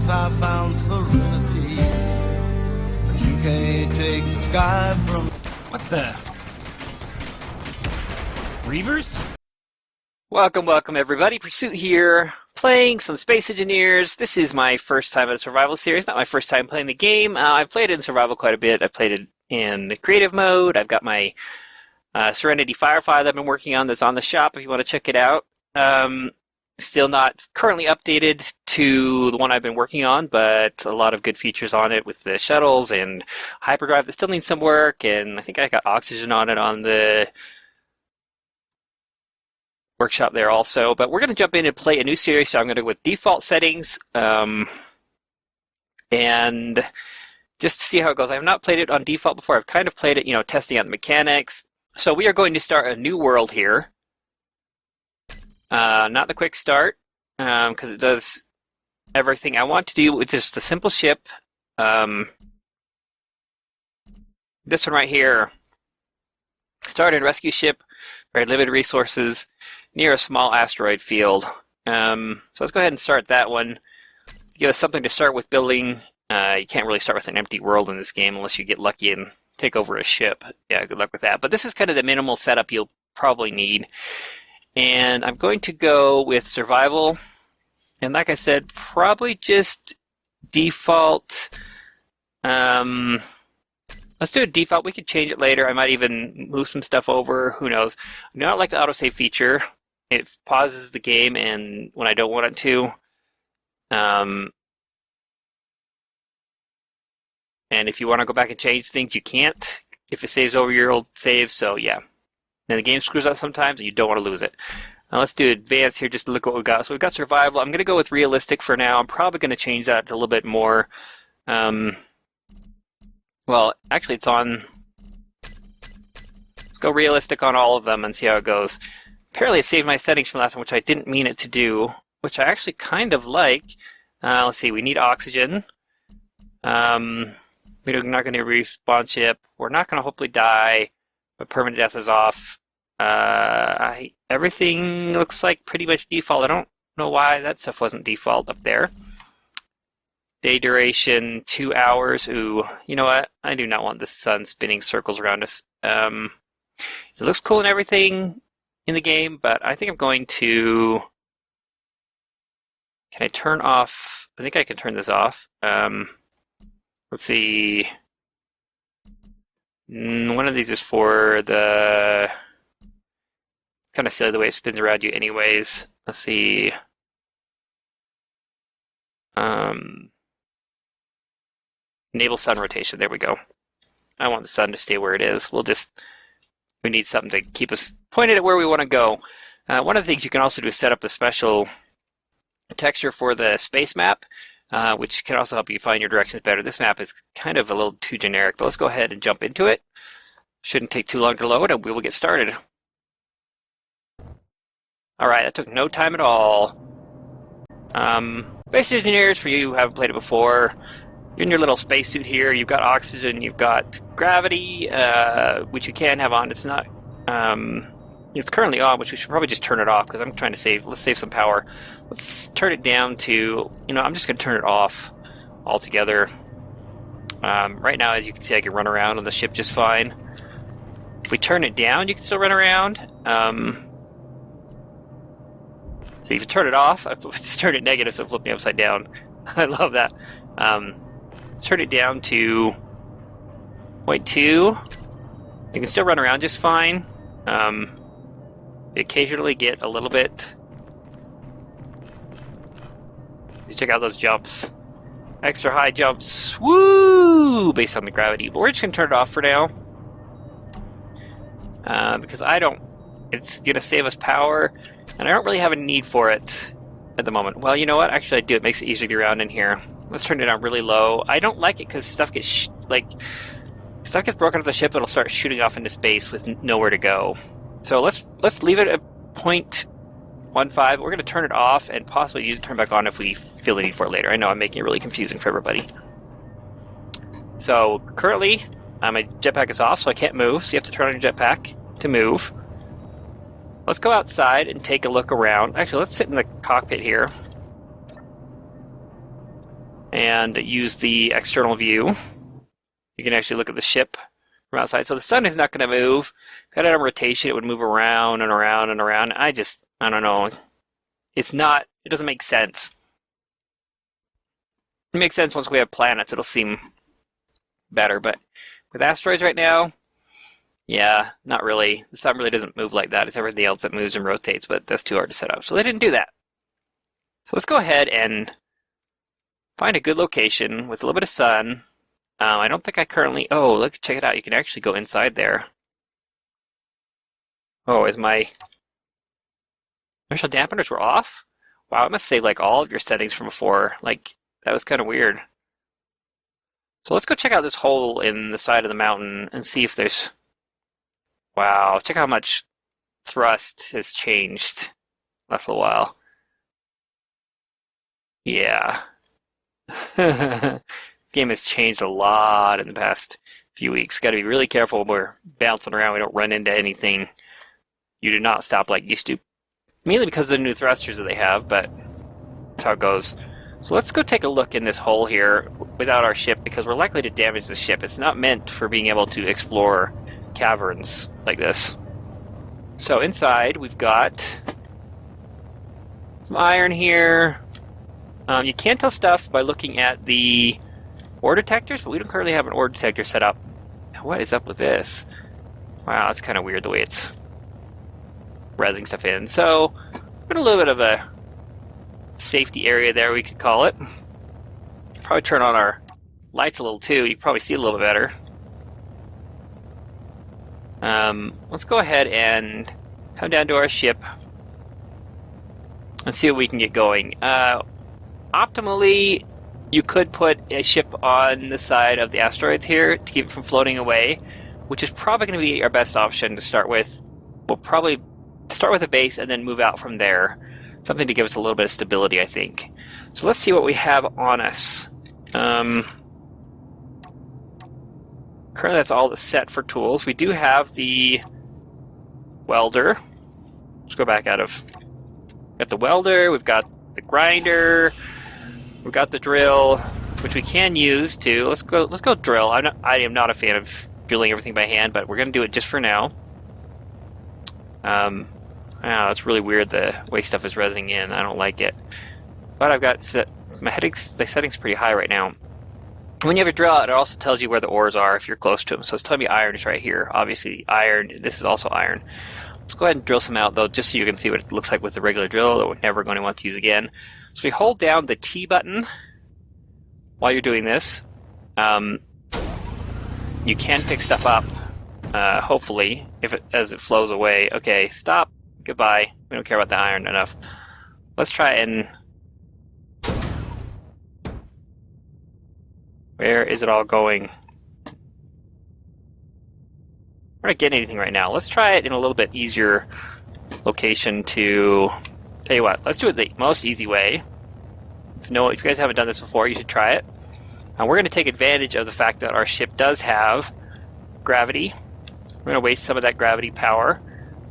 Yes, I found serenity. But you can't take the sky from... What the? Reavers? Welcome everybody. Pursuit here, playing some Space Engineers. This is my first time in a survival series, not my first time playing the game. I've played it in survival quite a bit. I've played it in creative mode. I've got my Serenity Firefly that I've been working on that's on the shop if you want to check it out. Still not currently updated to the one I've been working on, but a lot of good features on it with the shuttles and hyperdrive that still needs some work, and I think I got oxygen on it on the workshop there also. But we're going to jump in and play a new series, so I'm going to go with default settings and just to see how it goes. I have not played it on default before. I've kind of played it, testing out the mechanics. So we are going to start a new world here. Not the quick start, because it does everything I want to do with just a simple ship. This one right here, start and rescue ship, very limited resources, near a small asteroid field. So let's go ahead and start that one. Give us something to start with building. You can't really start with an empty world in this game unless you get lucky and take over a ship. Yeah, good luck with that. But this is kind of the minimal setup you'll probably need. And I'm going to go with survival. And like I said, probably just default. Let's do a default. We could change it later. I might even move some stuff over. Who knows? I do not like the autosave feature. It pauses the game and when I don't want it to. And if you want to go back and change things, you can't if it saves over your old save. So yeah. And the game screws up sometimes, and you don't want to lose it. Now let's do advanced here just to look what we've got. So we've got survival. I'm going to go with realistic for now. I'm probably going to change that a little bit more. Well, actually it's on... Let's go realistic on all of them and see how it goes. Apparently it saved my settings from last time, which I didn't mean it to do, which I actually kind of like. Let's see, we need oxygen. We're not going to respawn ship. We're not going to hopefully die. But permanent death is off. Everything looks like pretty much default. I don't know why that stuff wasn't default up there. Day duration, 2 hours. Ooh, you know what? I do not want the sun spinning circles around us. It looks cool and everything in the game, but I think I'm going to... Can I turn off? I think I can turn this off. Let's see... One of these is for the... Kind of silly the way it spins around you anyways. Let's see. Enable sun rotation. There we go. I want the sun to stay where it is. We need something to keep us pointed at where we want to go. One of the things you can also do is set up a special texture for the space map. Which can also help you find your directions better. This map is kind of a little too generic, but let's go ahead and jump into it. Shouldn't take too long to load, and we will get started. Alright, that took no time at all. Space Engineers, for you who haven't played it before, you're in your little spacesuit here. You've got oxygen, you've got gravity, which you can have on. It's not... It's currently on, which we should probably just turn it off, because I'm trying to save... Let's save some power. Let's turn it down to... I'm just going to turn it off altogether. Right now, as you can see, I can run around on the ship just fine. If we turn it down, you can still run around. So if you turn it off, let's turn it negative, so it'll flip me upside down. I love that. Let's turn it down to 0.2. You can still run around just fine. You occasionally get a little bit... You check out those jumps. Extra high jumps. Woo! Based on the gravity. But we're just going to turn it off for now. Because it's going to save us power. And I don't really have a need for it at the moment. Well, you know what? Actually, I do. It makes it easier to get around in here. Let's turn it down really low. I don't like it because stuff gets stuff gets broken off the ship. It'll start shooting off into space with nowhere to go. So let's leave it at 0.15. We're going to turn it off and possibly use it turn back on if we feel the need for it later. I know I'm making it really confusing for everybody. So currently, my jetpack is off, so I can't move. So you have to turn on your jetpack to move. Let's go outside and take a look around. Actually, let's sit in the cockpit here. and use the external view, you can actually look at the ship from outside. So the sun is not going to move. If it had a rotation, it would move around and around and around. I don't know. It doesn't make sense. It makes sense once we have planets. It'll seem better. But with asteroids right now, yeah, not really. The sun really doesn't move like that. It's everything else that moves and rotates, but that's too hard to set up. So they didn't do that. So let's go ahead and find a good location with a little bit of sun. I don't think I currently... Oh, look, check it out. You can actually go inside there. Oh, my inertial dampeners were off? Wow, it must save like all of your settings from before. Like, that was kind of weird. So let's go check out this hole in the side of the mountain and see if there's... Wow, check how much thrust has changed last little while. Yeah. Game has changed a lot in the past few weeks. Got to be really careful when we're bouncing around. We don't run into anything. You do not stop like you used to. Mainly because of the new thrusters that they have, but that's how it goes. So let's go take a look in this hole here without our ship, because we're likely to damage the ship. It's not meant for being able to explore caverns like this. So inside we've got some iron here. You can tell stuff by looking at the ore detectors, but we don't currently have an ore detector set up. What is up with this? Wow, it's kind of weird the way it's rezzing stuff in. So, put a little bit of a safety area there, we could call it. Probably turn on our lights a little too. You can probably see a little bit better. Let's go ahead and come down to our ship and see what we can get going. Optimally, you could put a ship on the side of the asteroids here to keep it from floating away, which is probably going to be our best option to start with. We'll probably start with a base and then move out from there. Something to give us a little bit of stability, I think. So let's see what we have on us. Currently, that's all that's set for tools. We do have the welder. Let's go back out of... Got the welder, we've got the grinder, we've got the drill, which we can use to... Let's go drill. I am not a fan of drilling everything by hand, but we're going to do it just for now. Wow, it's really weird the way stuff is rezzing in. I don't like it. But I've got my settings pretty high right now. When you have a drill out, it also tells you where the ores are if you're close to them. So it's telling me iron is right here. Obviously, iron. This is also iron. Let's go ahead and drill some out, though, just so you can see what it looks like with the regular drill that we're never going to want to use again. So we hold down the T button while you're doing this. You can pick stuff up, hopefully, as it flows away. Okay, stop. Goodbye. We don't care about the iron enough. Let's try and... Where is it all going? We're not getting anything right now. Let's try it in a little bit easier location to... Tell you what, let's do it the most easy way. If you guys haven't done this before, you should try it. We're going to take advantage of the fact that our ship does have gravity. We're going to waste some of that gravity power.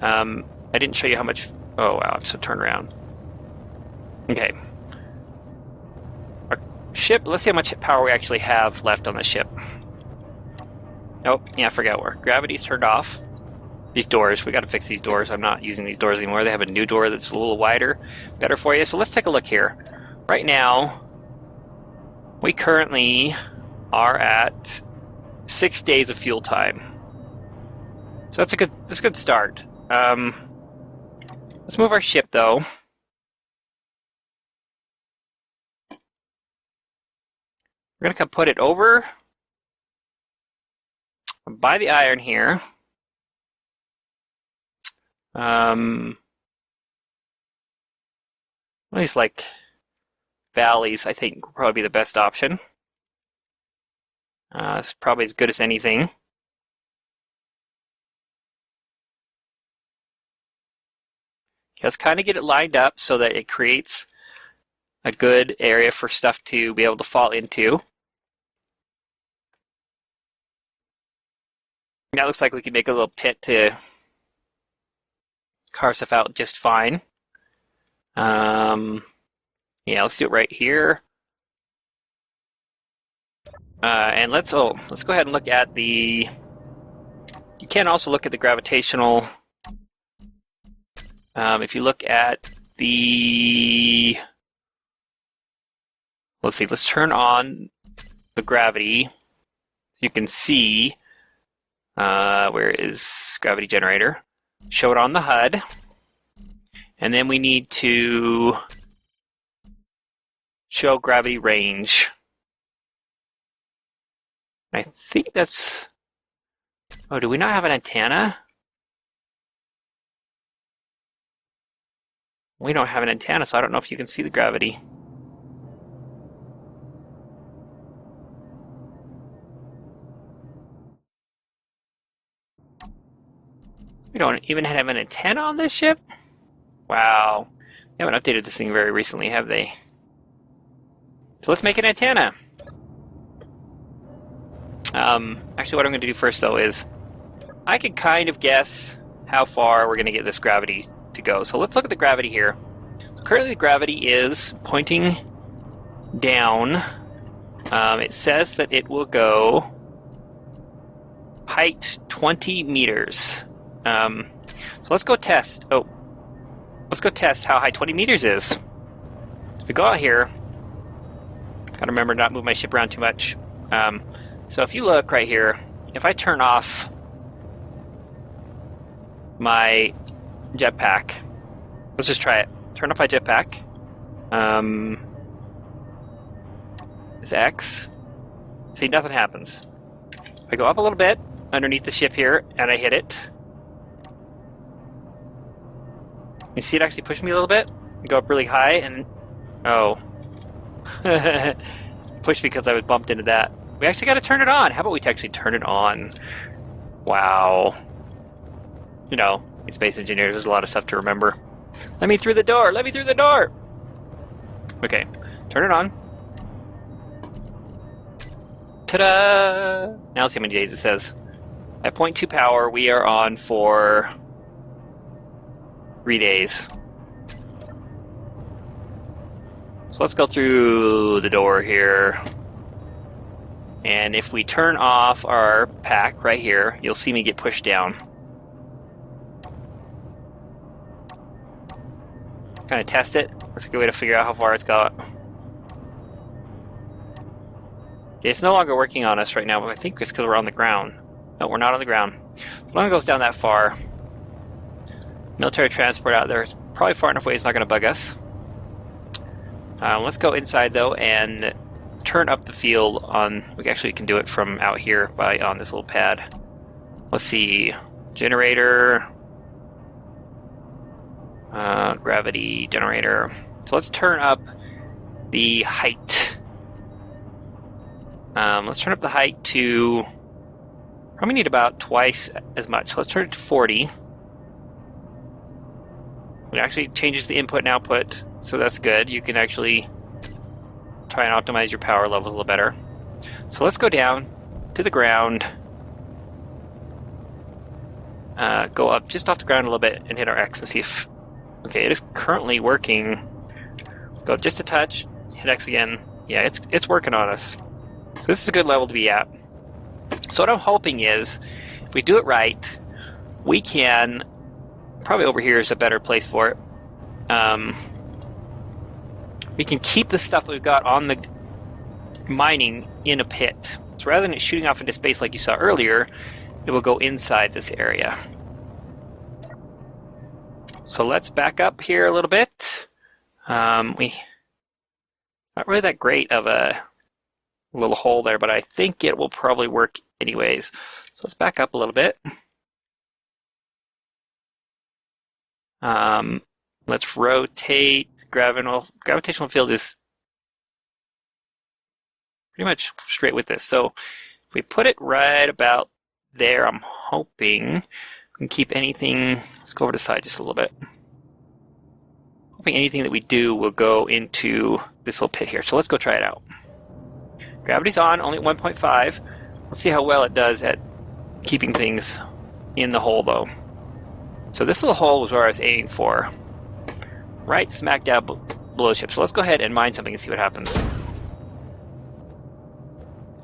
I didn't show you how much... Oh, wow, so turn around. Okay. Our ship, let's see how much power we actually have left on the ship. Oh, yeah, I forgot where. Gravity's turned off. These doors, we got to fix these doors. I'm not using these doors anymore. They have a new door that's a little wider, better for you. So let's take a look here. Right now, we currently are at 6 days of fuel time. So that's a good start. Let's move our ship, though. We're going to come put it over by the iron here. One of these, like, valleys, I think, will probably be the best option. It's probably as good as anything. Let's kind of get it lined up so that it creates a good area for stuff to be able to fall into. That looks like we can make a little pit to carve stuff out just fine. Yeah, let's do it right here. And let's go ahead and look at the... You can also look at the gravitational... if you look at the... Let's see, let's turn on the gravity. You can see... where is gravity generator? Show it on the HUD. And then we need to show gravity range. I think that's... Oh, do we not have an antenna? We don't have an antenna, so I don't know if you can see the gravity. We don't even have an antenna on this ship? Wow. They haven't updated this thing very recently, have they? So let's make an antenna. Actually, what I'm going to do first, though, is I can kind of guess how far we're going to get this gravity to go. So let's look at the gravity here. Currently, the gravity is pointing down. It says that it will go height 20 meters. So let's go test. Oh, let's go test how high 20 meters is. If we go out here, gotta remember not move my ship around too much. So if you look right here, if I turn off my jetpack, let's just try it. Turn off my jetpack. Is X? See, nothing happens. If I go up a little bit underneath the ship here and I hit it, you see it actually push me a little bit? You go up really high and... Oh. Pushed me because I was bumped into that. We actually got to turn it on. How about we actually turn it on? Wow. You know, space engineers, there's a lot of stuff to remember. Let me through the door! Let me through the door! Okay, turn it on. Ta-da! Now let's see how many days it says. At 0.2 power, we are on for 3 days. So let's go through the door here. And if we turn off our pack right here, you'll see me get pushed down. Kind of test it. That's a good way to figure out how far it's got. Okay, it's no longer working on us right now, but I think it's because we're on the ground. No, we're not on the ground. As long as it goes down that far. Military transport out there is probably far enough away it's not going to bug us. Let's go inside though and turn up the field on... We actually can do it from out here by on this little pad. Let's see. Generator. Gravity generator. So let's turn up the height. Let's turn up the height to... Probably need about twice as much. Let's turn it to 40. It actually changes the input and output, so that's good. You can actually try and optimize your power levels a little better. So let's go down to the ground. Go up just off the ground a little bit and hit our X and see if... Okay, it is currently working. Go up just a touch, hit X again. Yeah, it's working on us. So this is a good level to be at. So what I'm hoping is, if we do it right, we can... Probably over here is a better place for it. We can keep the stuff that we've got on the mining in a pit. So rather than it shooting off into space like you saw earlier, it will go inside this area. So let's back up here a little bit. We not really that great of a little hole there, but I think it will probably work anyways. So let's back up a little bit. Let's rotate. Gravitational field is pretty much straight with this. So if we put it right about there, I'm hoping we can keep anything. Let's go over to the side just a little bit. Hoping anything that we do will go into this little pit here. So let's go try it out. Gravity's on, only at 1.5. Let's see how well it does at keeping things in the hole, though. So this little hole was where I was aiming for. Right smack dab below the ship. So let's go ahead and mine something and see what happens.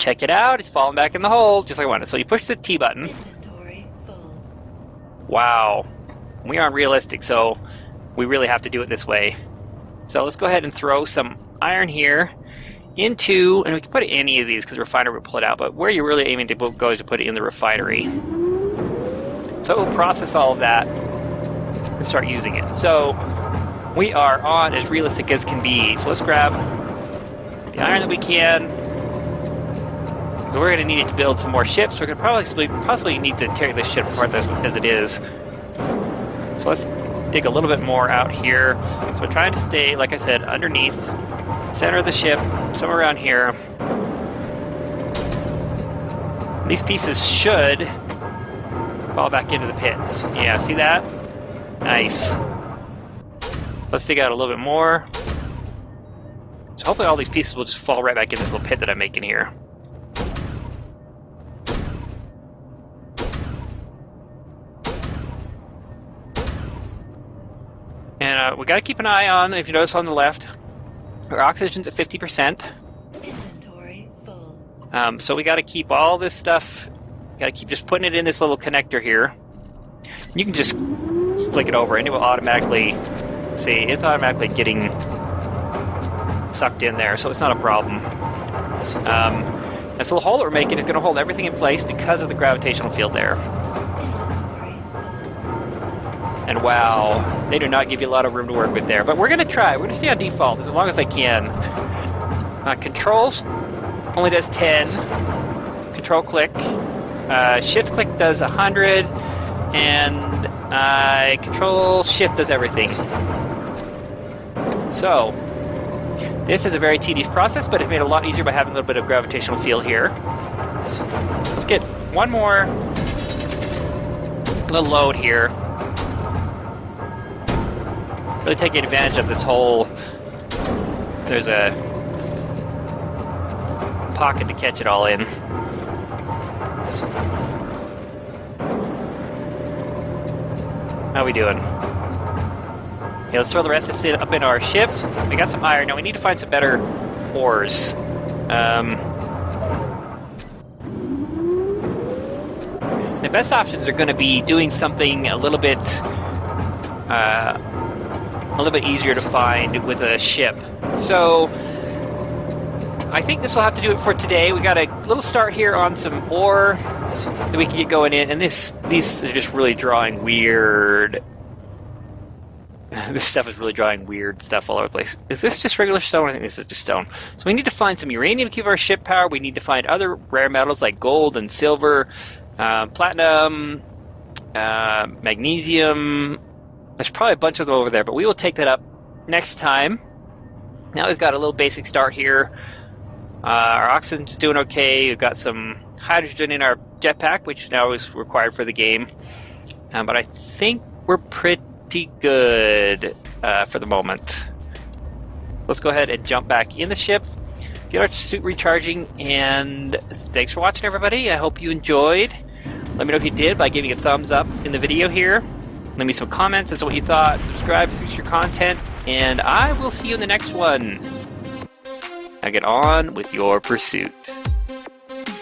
Check it out, it's falling back in the hole, just like I wanted. So you push the T button. Inventory full. Wow. We aren't realistic, so we really have to do it this way. So let's go ahead and throw some iron here into, and we can put it in any of these because the refinery will pull it out, but where you're really aiming to go is to put it in the refinery. So we'll process all of that and start using it. So we are on as realistic as can be. So let's grab the iron that we can. We're going to need it to build some more ships. We're going to possibly need to tear this ship apart as it is. So let's dig a little bit more out here. So we're trying to stay, like I said, underneath, center of the ship, somewhere around here. These pieces should fall back into the pit. Yeah, see that? Nice. Let's dig out a little bit more. So hopefully all these pieces will just fall right back in this little pit that I'm making here. And we got to keep an eye on, if you notice on the left, our oxygen's at 50%. Inventory full. So we got to keep all this stuff, got to keep just putting it in this little connector here. You can just flick it over and it will automatically, see, it's automatically getting sucked in there, so it's not a problem. And so the hole that we're making is going to hold everything in place because of the gravitational field there. And wow, they do not give you a lot of room to work with there. But we're going to try. We're going to stay on default as long as I can. Controls only does 10. Control click. Shift click does 100. And control shift does everything. So, this is a very tedious process, but it's made a lot easier by having a little bit of gravitational field here. Let's get one more little load here. Really taking advantage of this whole, there's a pocket to catch it all in. How we doing? Yeah, let's throw the rest of this up in our ship. We got some iron. Now we need to find some better ores. The best options are going to be doing something a little bit easier to find with a ship. So I think this will have to do it for today. We got a little start here on some ore that we can get going in, and these are just really drawing weird. This stuff is really drawing weird stuff all over the place. Is this just regular stone? I think this is just stone. So we need to find some uranium to keep our ship power. We need to find other rare metals like gold and silver, platinum, magnesium. There's probably a bunch of them over there, but we will take that up next time. Now we've got a little basic start here. Our oxygen's doing okay. We've got some hydrogen in our jetpack, which now is required for the game. But I think we're pretty good for the moment. Let's go ahead and jump back in the ship, get our suit recharging, and thanks for watching, everybody. I hope you enjoyed. Let me know if you did by giving a thumbs up in the video here. Leave me some comments as to what you thought. Subscribe for future content, and I will see you in the next one. Now get on with your pursuit.